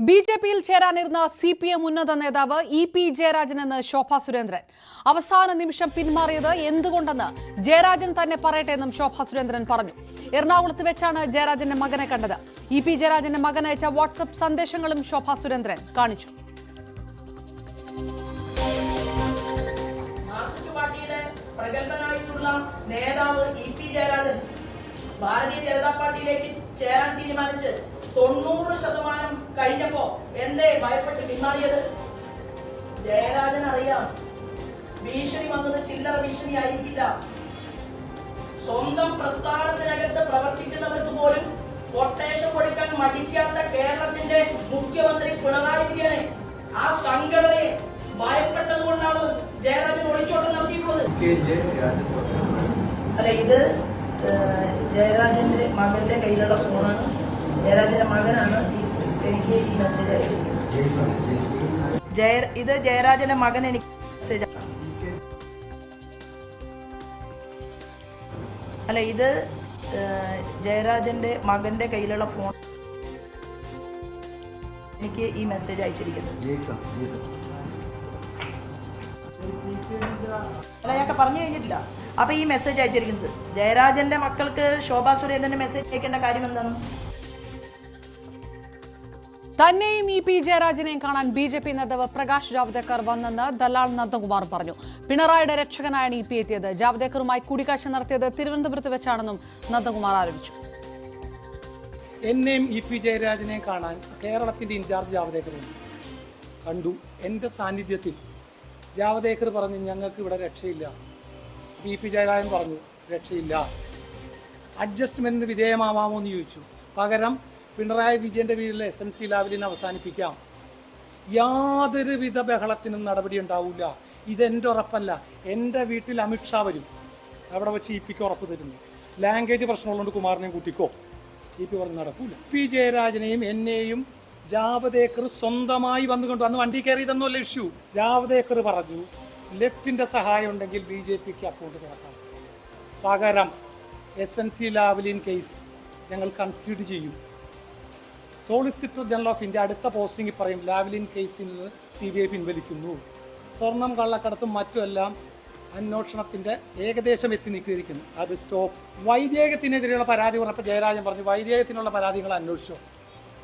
ബിജെപിയിൽ ചേരാനിരുന്ന സിപിഎം ഉന്നത നേതാവ് ഇ.പി. ജയരാജനെന്ന് ശോഭാ സുരേന്ദ്രൻ. അവസാന നിമിഷം പിന്മാറിയത് എന്തുകൊണ്ടെന്ന് ജയരാജൻ തന്നെ പറയട്ടെ എന്നും ശോഭാ സുരേന്ദ്രൻ പറഞ്ഞു. എറണാകുളത്ത് വെച്ചാണ് ജയരാജന്റെ മകനെ കണ്ടത്. ഇ.പി. ജയരാജന്റെ മകൻ അയച്ച വാട്സ്ആപ്പ് സന്ദേശങ്ങളും ശോഭാ സുരേന്ദ്രൻ കാണിച്ചു. പ്രഗത്ഭനായിട്ടുള്ള നേതാവ് ഇ.പി. ജയരാജൻ ഭാരതീയ ജനതാ പാർട്ടിയിലേക്ക് ചേരാൻ തീരുമാനിച്ച് 90% കഴിഞ്ഞപ്പോ എന്തേ ഭയപ്പെട്ട് പിന്മാറിയത്? ജയരാജൻ അറിയാം, ഭീഷണി വന്നത് ചില്ലറ ഭീഷണി ആയിരിക്കില്ല. സ്വന്തം പ്രസ്ഥാനത്തിനകത്ത് പ്രവർത്തിക്കുന്നവർക്ക് പോലും കൊട്ടേഷൻ കൊടുക്കാൻ മടിക്കാത്ത കേരളത്തിന്റെ മുഖ്യമന്ത്രി പിണറായി വിജയനെ, ആ സംഘടനയെ ഭയപ്പെട്ടത് കൊണ്ടാണ് ജയരാജൻ ഒളിച്ചോട്ടം നടത്തിയിട്ടുള്ളത്. അല്ല, ഇത് ജയരാജന്റെ മകന്റെ കയ്യിലുള്ള ഫോണാണ്. ജയരാജന്റെ മകനാണ് എനിക്ക് ഈ മെസ്സേജ് അയച്ചിരിക്കുന്നത്. ഇത് ജയരാജന്റെ മകൻ എനിക്ക് മെസ്സേജ്. അല്ല, ഇത് ജയരാജന്റെ മകന്റെ കയ്യിലുള്ള ഫോൺ എനിക്ക് ഈ മെസ്സേജ് അയച്ചിരിക്കുന്നത്. അല്ല, ഞങ്ങൾക്ക് പറഞ്ഞു കഴിഞ്ഞിട്ടില്ല. അപ്പൊ ഈ മെസ്സേജ് അയച്ചിരിക്കുന്നത് ജയരാജന്റെ മക്കൾക്ക് ശോഭാ സുരേന്ദ്രന്റെ മെസ്സേജ് അയക്കേണ്ട കാര്യം എന്താണ്? തന്നെയും ഇ.പി. ജയരാജനെയും കാണാൻ ബിജെപി നേതാവ് പ്രകാശ് ജാവ്ദേക്കർ വന്നെന്ന് ദലാൽ നന്ദകുമാർ പറഞ്ഞു. പിണറായിയുടെ രക്ഷകനായാണ് ഇ.പി. എത്തിയത്. ജാവ്ദേക്കറുമായി കൂടിക്കാഴ്ച നടത്തിയത് തിരുവനന്തപുരത്ത് വെച്ചാണെന്നും നന്ദകുമാർ ആരോപിച്ചു. എന്നെയും ഇ.പി. ജയരാജനെയും കാണാൻ കേരളത്തിന്റെ ഇൻചാർജ് ജാവ്ദേക്കർ കണ്ടു. എൻ്റെ സാന്നിധ്യത്തിൽ ജാവ്ദേക്കർ പറഞ്ഞു, ഞങ്ങൾക്ക് ഇവിടെ രക്ഷയില്ല. ഇ.പി. ജയരാജൻ പറഞ്ഞു, രക്ഷയില്ല. അഡ്ജസ്റ്റ്മെന്റിന് വിധേയമാവാമോ എന്ന് ചോദിച്ചു. പകരം പിണറായി വിജയന്റെ വീട്ടിലെ SNC ലാവലിനെ അവസാനിപ്പിക്കാം. യാതൊരുവിധ ബഹളത്തിനും നടപടി ഉണ്ടാവില്ല. ഇതെൻ്റെ ഉറപ്പല്ല. എൻ്റെ വീട്ടിൽ അമിത്ഷാ വരും. അവിടെ വെച്ച് ഇ.പിക്ക് ഉറപ്പ് തരുന്നു. ലാംഗ്വേജ് പ്രശ്നമുള്ളതുകൊണ്ട് കുമാരനെയും കൂട്ടിക്കോ. ഇ.പി പറഞ്ഞ് നടക്കൂല. പി ജയരാജനെയും എന്നെയും ജാവ്ദേക്കർ സ്വന്തമായി വന്നുകൊണ്ട് വന്ന് വണ്ടി കയറിയതെന്നല്ല ഇഷ്യൂ. ജാവ്ദേക്കർ പറഞ്ഞു, ലെഫ്റ്റിന്റെ സഹായം ഉണ്ടെങ്കിൽ BJPക്ക് അക്കൗണ്ട് തുറക്കാം. പകരം SNC ലാവലിൻ കേസ് ഞങ്ങൾ കൺസിഡർ ചെയ്യും. സോളിസിറ്റർ ജനറൽ ഓഫ് ഇന്ത്യ അടുത്ത പോസ്റ്റിംഗ് പറയും, ലാവലിൻ കേസിൽ നിന്ന് CBI പിൻവലിക്കുന്നു. സ്വർണം കള്ളക്കടത്തും മറ്റുമെല്ലാം അന്വേഷണത്തിന്റെ ഏകദേശം എത്തി നിൽക്കുകയായിരിക്കുന്നു. അത് സ്റ്റോപ്പ്. വൈദേഹത്തിനെതിരെയുള്ള പരാതി പറഞ്ഞപ്പോൾ ജയരാജൻ പറഞ്ഞു, വൈദേഹത്തിനുള്ള പരാതികൾ അന്വേഷിച്ചോ.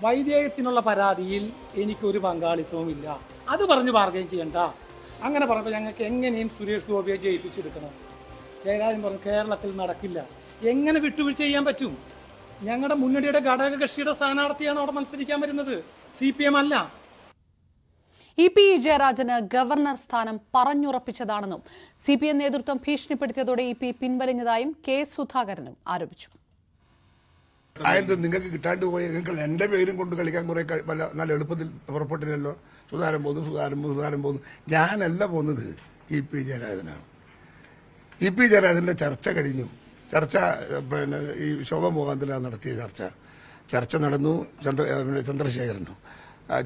വൈദേഹത്തിനുള്ള പരാതിയിൽ എനിക്കൊരു പങ്കാളിത്തവുമില്ല. അത് പറഞ്ഞ് ബാർഗൈൻ ചെയ്യണ്ട. അങ്ങനെ പറഞ്ഞപ്പോൾ ഞങ്ങൾക്ക് എങ്ങനെയും സുരേഷ് ഗോപിയെ ജയിപ്പിച്ചെടുക്കണം. ജയരാജൻ പറഞ്ഞു, കേരളത്തിൽ നടക്കില്ല. എങ്ങനെ വിട്ടുവീഴ്ച ചെയ്യാൻ പറ്റും? ഞങ്ങളുടെ മുന്നണിയുടെ ഘടകകക്ഷിയുടെ സ്ഥാനാർത്ഥിയാണ് അവിടെ മത്സരിക്കാൻ വരുന്നത്, CPM അല്ല. ഇ.പി. ജയരാജന് ഗവർണർ സ്ഥാനം പറഞ്ഞുറപ്പിച്ചതാണെന്നും CPM നേതൃത്വം ഭീഷണിപ്പെടുത്തിയതോടെ ഇ.പി. പിൻവലിഞ്ഞതായും K. സുധാകരനും ആരോപിച്ചു. അതായത് നിങ്ങൾക്ക് കിട്ടാണ്ട് പോയ നിങ്ങൾ എൻ്റെ പേരും കൊണ്ട് കളിക്കാൻ കുറെ നല്ല എളുപ്പത്തിൽ പുറപ്പെട്ടില്ലല്ലോ. സുധാകരൻ പോകുന്നു. ഞാനല്ല പോകുന്നത്, ഇ.പി. ജയരാജനാണ്. ഇ.പി. ജയരാജന്റെ ചർച്ച കഴിഞ്ഞു. ചർച്ച ഈ ശോഭ മുഖാന്തരം നടത്തിയ ചർച്ച നടന്നു. ചന്ദ്രശേഖരനോ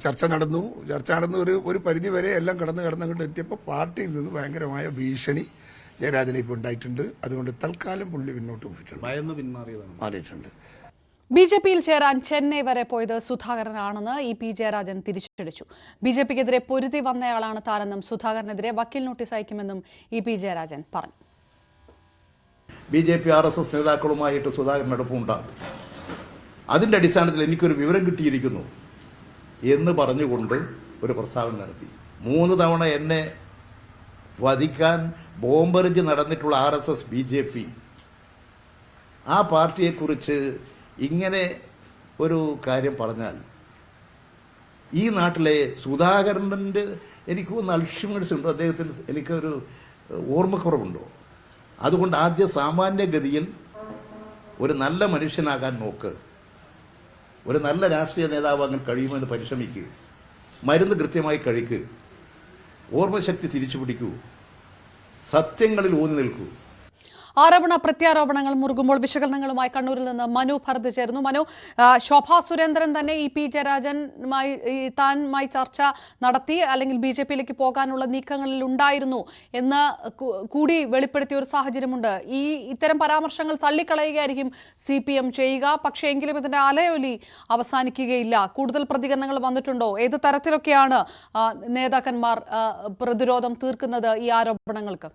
ചർച്ച നടന്നു ഒരു പരിധി വരെ എല്ലാം കടന്നങ്ങോട്ട് എത്തിയപ്പോൾ പാർട്ടിയിൽ നിന്ന് ഭയങ്കരമായ ഭീഷണി ജയരാജനെ ഇപ്പോൾ ഉണ്ടായിട്ടുണ്ട്. അതുകൊണ്ട് തൽക്കാലം പുള്ളി പിന്നോട്ട് പോയിട്ടുണ്ട്, മാറിയിട്ടുണ്ട്. ബിജെപിയിൽ ചേരാൻ ചെന്നൈ വരെ പോയത് സുധാകരനാണെന്ന് ഇ.പി. ജയരാജൻ തിരിച്ചടിച്ചു. ബിജെപിക്കെതിരെ പൊരുതി വന്നയാളാണ് താനെന്നും സുധാകരനെതിരെ വക്കീൽ നോട്ടീസ് അയക്കുമെന്നും ഇ.പി. ജയരാജൻ പറഞ്ഞു. BJP RSS നേതാക്കളുമായിട്ട് Sudhakaran അടുപ്പമുണ്ടാകും. അതിൻ്റെ അടിസ്ഥാനത്തിൽ എനിക്കൊരു വിവരം കിട്ടിയിരിക്കുന്നു എന്ന് പറഞ്ഞുകൊണ്ട് ഒരു പ്രസ്താവന നടത്തി. 3 തവണ എന്നെ വധിക്കാൻ ബോംബെറിഞ്ഞ് നടന്നിട്ടുള്ള RSS BJP ആ പാർട്ടിയെക്കുറിച്ച് ഇങ്ങനെ ഒരു കാര്യം പറഞ്ഞാൽ ഈ നാട്ടിലെ സുധാകരൻ്റെ എനിക്ക് ഒന്ന് അൽഷിമേഴ്സ് ഉണ്ടോ, അദ്ദേഹത്തിന് എനിക്കൊരു ഓർമ്മക്കുറവുണ്ടോ? അതുകൊണ്ട് ആദ്യ സാമാന്യഗതിയിൽ ഒരു നല്ല മനുഷ്യനാകാൻ നോക്ക്, ഒരു നല്ല രാഷ്ട്രീയ നേതാവാകാൻ കഴിയുമെന്ന് പരിശ്രമിക്കുക, മരുന്ന് കൃത്യമായി കഴിക്കുക, ഓർമ്മശക്തി തിരിച്ചു പിടിക്കൂ, സത്യങ്ങളിൽ ഊന്നി നിൽക്കൂ. ആരോപണ പ്രത്യാരോപണങ്ങൾ മുറുകുമ്പോൾ വിശകലനങ്ങളുമായി കണ്ണൂരിൽ നിന്ന് മനു ഭരത് ചേരുന്നു. മനു, ശോഭാ സുരേന്ദ്രൻ തന്നെ ഇ.പി. ജയരാജനുമായി താനുമായി ചർച്ച നടത്തി, അല്ലെങ്കിൽ BJP-യിലേക്ക് പോകാനുള്ള നീക്കങ്ങളിൽ ഉണ്ടായിരുന്നു എന്ന് കൂടി വെളിപ്പെടുത്തിയ ഒരു സാഹചര്യമുണ്ട്. ഇത്തരം പരാമർശങ്ങൾ തള്ളിക്കളയുകയായിരിക്കും CPM ചെയ്യുക. പക്ഷേ എങ്കിലും ഇതിന്റെ അലയൊലി അവസാനിക്കുകയില്ല. കൂടുതൽ പ്രതികരണങ്ങൾ വന്നിട്ടുണ്ടോ? ഏത് തരത്തിലൊക്കെയാണ് നേതാക്കന്മാർ പ്രതിരോധം തീർക്കുന്നത് ഈ ആരോപണങ്ങൾക്ക്?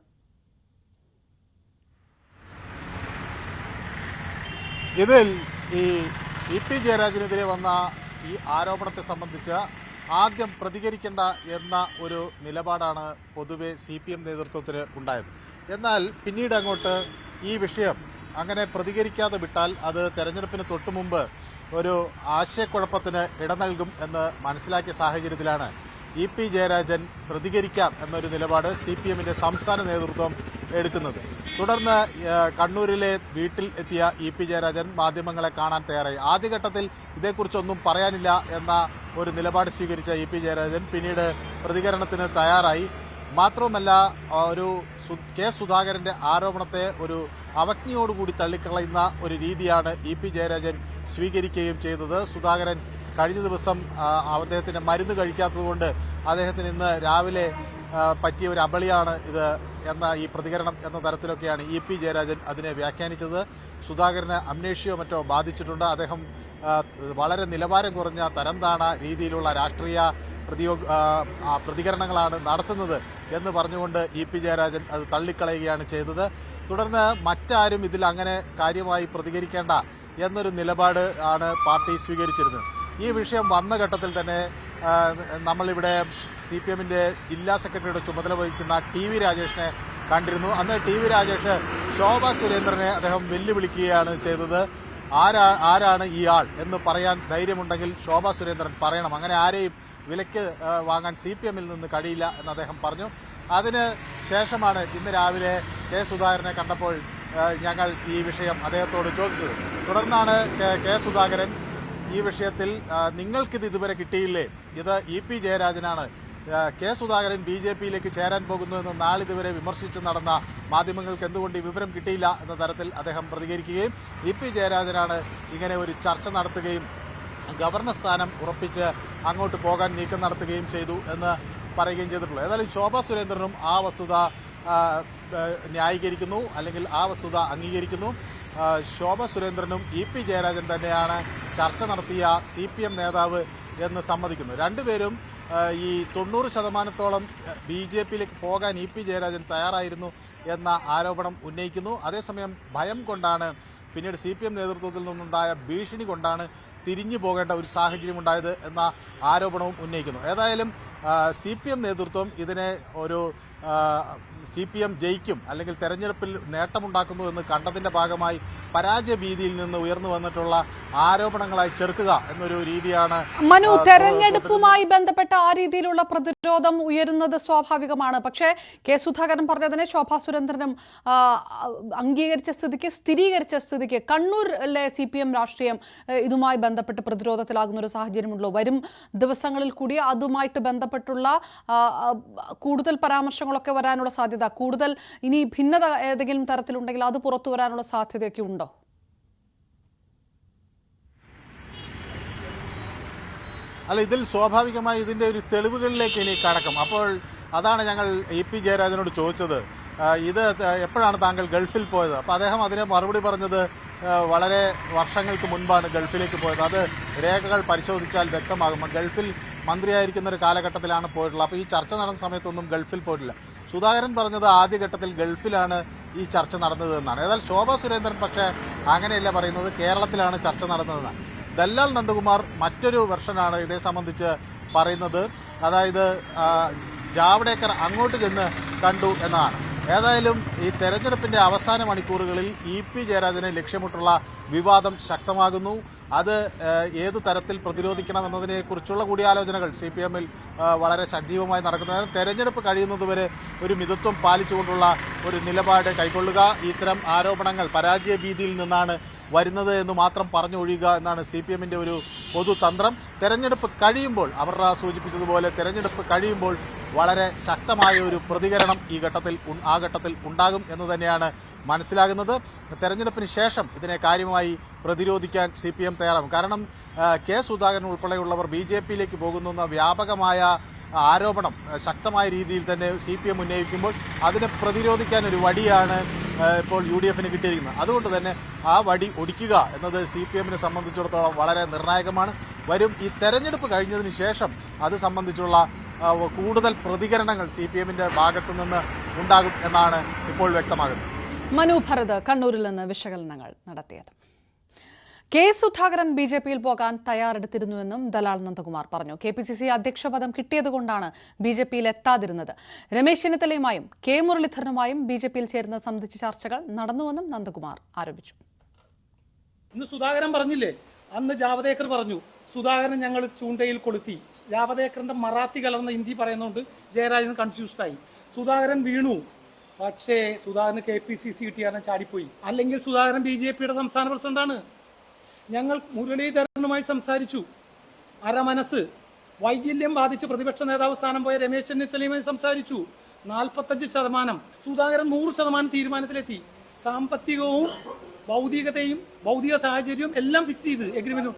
ഇതിൽ ഈ ഇ.പി. ജയരാജനെതിരെ വന്ന ഈ ആരോപണത്തെ സംബന്ധിച്ച് ആദ്യം പ്രതികരിക്കേണ്ട എന്ന ഒരു നിലപാടാണ് പൊതുവെ CPM നേതൃത്വത്തിന് ഉണ്ടായത്. എന്നാൽ പിന്നീട് അങ്ങോട്ട് ഈ വിഷയം അങ്ങനെ പ്രതികരിക്കാതെ വിട്ടാൽ അത് തെരഞ്ഞെടുപ്പിന് തൊട്ടു മുമ്പ് ഒരു ആശയക്കുഴപ്പത്തിന് ഇട നൽകും എന്ന് മനസ്സിലാക്കിയ സാഹചര്യത്തിലാണ് ഇ.പി. ജയരാജൻ പ്രതികരിക്കാം എന്നൊരു നിലപാട് CPM-ന്റെ സംസ്ഥാന നേതൃത്വം എടുക്കുന്നത്. തുടർന്ന് കണ്ണൂരിലെ വീട്ടിൽ എത്തിയ ഇ.പി. ജയരാജൻ മാധ്യമങ്ങളെ കാണാൻ തയ്യാറായി. ആദ്യഘട്ടത്തിൽ ഇതേക്കുറിച്ചൊന്നും പറയാനില്ല എന്ന ഒരു നിലപാട് സ്വീകരിച്ച ഇ.പി. ജയരാജൻ പിന്നീട് പ്രതികരണത്തിന് തയ്യാറായി. മാത്രവുമല്ല, ഒരു കെ സുധാകരന്റെ ആരോപണത്തെ ഒരു അവജ്ഞയോടുകൂടി തള്ളിക്കളയുന്ന ഒരു രീതിയാണ് ഇ.പി. ജയരാജൻ സ്വീകരിക്കുകയും ചെയ്തത്. സുധാകരൻ കഴിഞ്ഞ ദിവസം അദ്ദേഹത്തിന്റെ മരുന്ന് കഴിക്കാത്തതുകൊണ്ട് അദ്ദേഹത്തിന് ഇന്ന് രാവിലെ പറ്റിയ ഒരു അബളിയാണ് ഇത് എന്ന ഈ പ്രതികരണം എന്ന തരത്തിലൊക്കെയാണ് ഇ.പി. ജയരാജൻ അതിനെ വ്യാഖ്യാനിച്ചത്. സുധാകരന് അമ്നേഷ്യോ മറ്റോ ബാധിച്ചിട്ടുണ്ട്. അദ്ദേഹം വളരെ നിലവാരം കുറഞ്ഞ തരംതാണ രീതിയിലുള്ള രാഷ്ട്രീയ പ്രതികരണങ്ങളാണ് നടത്തുന്നത് എന്ന് പറഞ്ഞുകൊണ്ട് ഇ.പി. ജയരാജൻ അത് തള്ളിക്കളയുകയാണ് ചെയ്തത്. തുടർന്ന് മറ്റാരും ഇതിൽ അങ്ങനെ കാര്യമായി പ്രതികരിക്കേണ്ട എന്നൊരു നിലപാട് ആണ് പാർട്ടി സ്വീകരിച്ചിരുന്നത്. ഈ വിഷയം വന്ന ഘട്ടത്തിൽ തന്നെ നമ്മളിവിടെ CPM-ന്റെ ജില്ലാ സെക്രട്ടറിയുടെ ചുമതല വഹിക്കുന്ന TV രാജേഷിനെ കണ്ടിരുന്നു. അന്ന് TV രാജേഷ് ശോഭാ സുരേന്ദ്രനെ അദ്ദേഹം വെല്ലുവിളിക്കുകയാണ് ചെയ്തത്. ആരാണ് ഈ ആൾ എന്ന് പറയാൻ ധൈര്യമുണ്ടെങ്കിൽ ശോഭാ സുരേന്ദ്രൻ പറയണം, അങ്ങനെ ആരെയും വിലക്ക് വാങ്ങാൻ CPM-ൽ നിന്ന് കഴിയില്ല എന്ന് അദ്ദേഹം പറഞ്ഞു. അതിന് ശേഷമാണ് ഇന്ന് രാവിലെ കെ സുധാകരനെ കണ്ടപ്പോൾ ഞങ്ങൾ ഈ വിഷയം അദ്ദേഹത്തോട് ചോദിച്ചത്. തുടർന്നാണ് കെ സുധാകരൻ ഈ വിഷയത്തിൽ നിങ്ങൾക്കിത് ഇതുവരെ കിട്ടിയില്ലേ, ഇത് ഇ.പി. ജയരാജനാണ്, കെ സുധാകരൻ BJP-യിലേക്ക് ചേരാൻ പോകുന്നു എന്ന് നാളിതുവരെ വിമർശിച്ച് നടന്ന മാധ്യമങ്ങൾക്ക് എന്തുകൊണ്ട് ഈ വിവരം കിട്ടിയില്ല എന്ന തരത്തിൽ അദ്ദേഹം പ്രതികരിക്കുകയും ഇ.പി. ജയരാജനാണ് ഇങ്ങനെ ഒരു ചർച്ച നടത്തുകയും ഗവർണർ സ്ഥാനം ഉറപ്പിച്ച് അങ്ങോട്ട് പോകാൻ നീക്കം നടത്തുകയും ചെയ്തു എന്ന് പറയുകയും ചെയ്തിട്ടുള്ളത്. ഏതായാലും ശോഭാ സുരേന്ദ്രനും ആ വസ്തുത ന്യായീകരിക്കുന്നു, അല്ലെങ്കിൽ ആ വസ്തുത അംഗീകരിക്കുന്നു. ശോഭാ സുരേന്ദ്രനും ഇ.പി. ജയരാജൻ തന്നെയാണ് ചർച്ച നടത്തിയ CPM നേതാവ് എന്ന് സമ്മതിക്കുന്നു. രണ്ടുപേരും ഈ 90% BJP-യിലേക്ക് പോകാൻ ഇ.പി. ജയരാജൻ തയ്യാറായിരുന്നു എന്ന ആരോപണം ഉന്നയിക്കുന്നു. അതേസമയം ഭയം കൊണ്ടാണ്, പിന്നീട് CPM നേതൃത്വത്തിൽ നിന്നുണ്ടായ ഭീഷണി കൊണ്ടാണ് തിരിഞ്ഞു പോകേണ്ട ഒരു സാഹചര്യം ഉണ്ടായത് എന്ന ആരോപണവും ഉന്നയിക്കുന്നു. ഏതായാലും CPM നേതൃത്വം ഇതിനെ ഒരു CPM ജയിക്കും അല്ലെങ്കിൽ തെരഞ്ഞെടുപ്പിൽ നേട്ടമുണ്ടാക്കുന്നു എന്ന് കണ്ടതിന്റെ ഭാഗമായി പരാജയ ഭീതിയിൽ നിന്ന് ഉയർന്നു വന്നിട്ടുള്ള ആരോപണങ്ങളായി ചെറുക്കുക എന്നൊരു രീതിയാണ്. മനു, തെരഞ്ഞെടുപ്പുമായി ബന്ധപ്പെട്ട ആ രീതിയിലുള്ള പ്രതിരോധം ഉയരുന്നത് സ്വാഭാവികമാണ്. പക്ഷേ കെ സുധാകരൻ പറഞ്ഞതിനെ ശോഭാ സുരേന്ദ്രനും അംഗീകരിച്ച സ്ഥിരീകരിച്ച സ്ഥിതിക്ക് കണ്ണൂരിലെ CPM രാഷ്ട്രീയം ഇതുമായി ബന്ധപ്പെട്ട് പ്രതിരോധത്തിലാകുന്ന ഒരു സാഹചര്യമുണ്ടല്ലോ. വരും ദിവസങ്ങളിൽ കൂടി അതുമായിട്ട് ബന്ധപ്പെട്ടുള്ള കൂടുതൽ പരാമർശങ്ങളൊക്കെ വരാനുള്ള സാധ്യത, കൂടുതൽ ഇനി ഭിന്നത ഏതെങ്കിലും തരത്തിലുണ്ടെങ്കിൽ അത് പുറത്തു വരാനുള്ള സാധ്യതയൊക്കെ ഉണ്ടോ? അല്ല, ഇതിൽ സ്വാഭാവികമായി ഇതിന്റെ ഒരു തെളിവുകളിലേക്ക് ഇനി കടക്കും. അപ്പോൾ അതാണ് ഞങ്ങൾ ഇ.പി. ജയരാജനോട് ചോദിച്ചത്, ഇത് എപ്പോഴാണ് താങ്കൾ ഗൾഫിൽ പോയത്? അപ്പോൾ അദ്ദേഹം അതിന് മറുപടി പറഞ്ഞത് വളരെ വർഷങ്ങൾക്ക് മുൻപാണ് ഗൾഫിലേക്ക് പോയത്, അത് രേഖകൾ പരിശോധിച്ചാൽ വ്യക്തമാകും, ഗൾഫിൽ മന്ത്രിയായിരിക്കുന്ന ഒരു കാലഘട്ടത്തിലാണ് പോയിട്ടുള്ളത്, അപ്പോൾ ഈ ചർച്ച നടന്ന സമയത്തൊന്നും ഗൾഫിൽ പോയിട്ടില്ല. സുധാകരൻ പറഞ്ഞത് ആദ്യഘട്ടത്തിൽ ഗൾഫിലാണ് ഈ ചർച്ച നടന്നത് എന്നാണ്. ഏതായാലും ശോഭാ സുരേന്ദ്രൻ പക്ഷേ അങ്ങനെയല്ല പറയുന്നത്, കേരളത്തിലാണ് ചർച്ച നടന്നതെന്നാണ്. ദല്ലാൽ നന്ദകുമാർ മറ്റൊരു വെർഷനാണ് ഇതേ സംബന്ധിച്ച് പറയുന്നത്, അതായത് ജാവ്ദേക്കർ അങ്ങോട്ട് ചെന്ന് കണ്ടു എന്നതാണ്. ഏതായാലും ഈ തെരഞ്ഞെടുപ്പിന്റെ അവസാന മണിക്കൂറുകളിൽ ഇ.പി. ജയരാജനെ ലക്ഷ്യമിട്ടുള്ള വിവാദം ശക്തമാകുന്നു. അത് ഏത് തരത്തിൽ പ്രതിരോധിക്കണം എന്നതിനെക്കുറിച്ചുള്ള കൂടിയാലോചനകൾ CPM-ൽ വളരെ സജീവമായി നടക്കുന്നത്. തെരഞ്ഞെടുപ്പ് കഴിയുന്നതുവരെ ഒരു മിതത്വം പാലിച്ചുകൊണ്ടുള്ള ഒരു നിലപാട് കൈക്കൊള്ളുക, ഇത്തരം ആരോപണങ്ങൾ പരാജയ ഭീതിയിൽ നിന്നാണ് വരുന്നത് എന്ന് മാത്രം പറഞ്ഞൊഴിയുക എന്നാണ് CPM-ന്റെ ഒരു പൊതുതന്ത്രം. തെരഞ്ഞെടുപ്പ് കഴിയുമ്പോൾ അവർ സൂചിപ്പിച്ചതുപോലെ തെരഞ്ഞെടുപ്പ് കഴിയുമ്പോൾ വളരെ ശക്തമായ ഒരു പ്രതികരണം ആ ഘട്ടത്തിൽ ഉണ്ടാകും എന്ന് തന്നെയാണ് മനസ്സിലാകുന്നത്. തെരഞ്ഞെടുപ്പിന് ശേഷം ഇതിനെ കാര്യമായി പ്രതിരോധിക്കാൻ CPM തയ്യാറാകും. കാരണം കെ സുധാകരൻ ഉൾപ്പെടെയുള്ളവർ BJPയിലേക്ക് പോകുന്ന വ്യാപകമായ ആരോപണം ശക്തമായ രീതിയിൽ തന്നെ CPM ഉന്നയിക്കുമ്പോൾ അതിനെ പ്രതിരോധിക്കാൻ ഒരു വടിയാണ് ഇപ്പോൾ UDFന് കിട്ടിയിരിക്കുന്നത്. അതുകൊണ്ട് തന്നെ ആ വടി ഒടിക്കുക എന്നത് CPMനെ സംബന്ധിച്ചിടത്തോളം വളരെ നിർണായകമാണ്. വരും ഈ തെരഞ്ഞെടുപ്പ് കഴിഞ്ഞതിന് ശേഷം അത് സംബന്ധിച്ചുള്ള കൂടുതൽ പ്രതികരണങ്ങൾ CPMന്റെ ഭാഗത്തു നിന്ന് ഉണ്ടാകും എന്നാണ് ഇപ്പോൾ വ്യക്തമാകുന്നത്. മനു ഭരത് കണ്ണൂരിൽ നിന്ന് വിശകലനങ്ങൾ നടത്തിയത്. കെ സുധാകരൻ BJPയിൽ പോകാൻ തയ്യാറെടുത്തിരുന്നുവെന്നും ദലാൽ നന്ദകുമാർ പറഞ്ഞു. KPCC അധ്യക്ഷ പദം കിട്ടിയതുകൊണ്ടാണ് BJPയിൽ എത്താതിരുന്നത്. രമേശ് ചെന്നിത്തലയുമായും കെ മുരളീധരനുമായും BJPയിൽ ചേരുന്നത് സംബന്ധിച്ച ചർച്ചകൾ നടന്നുവെന്നും നന്ദകുമാർ ആരോപിച്ചു. ഇന്ന് സുധാകരൻ പറഞ്ഞില്ലേ, അന്ന് ജാവദേക്കർ പറഞ്ഞു സുധാകരൻ ഞങ്ങൾ ചൂണ്ടയിൽ കൊളുത്തി. ജാവദേക്കറിന്റെ മറാത്തി കലർന്ന ഹിന്ദി പറയുന്നതുകൊണ്ട് ജയരാജൻ കൺഫ്യൂസ്ഡായി. സുധാകരൻ വീണു. പക്ഷേ സുധാകരന് KPCC കിട്ടിയാൽ ചാടിപ്പോയി. അല്ലെങ്കിൽ സുധാകരൻ BJPയുടെ സംസ്ഥാന പ്രസിഡന്റാണ്. ഞങ്ങൾ മുരളീധരനുമായി സംസാരിച്ചു. അരമനസ് വൈകല്യം ബാധിച്ച് പ്രതിപക്ഷ നേതാവ് സ്ഥാനം പോയ രമേശ് ചെന്നിത്തലയുമായി സംസാരിച്ചു. 45%. സുധാകരൻ 100% തീരുമാനത്തിലെത്തി. സാമ്പത്തികവും ഭൗതിക സാഹചര്യവും എല്ലാം ഫിക്സ് ചെയ്ത് എഗ്രിമെന്റ്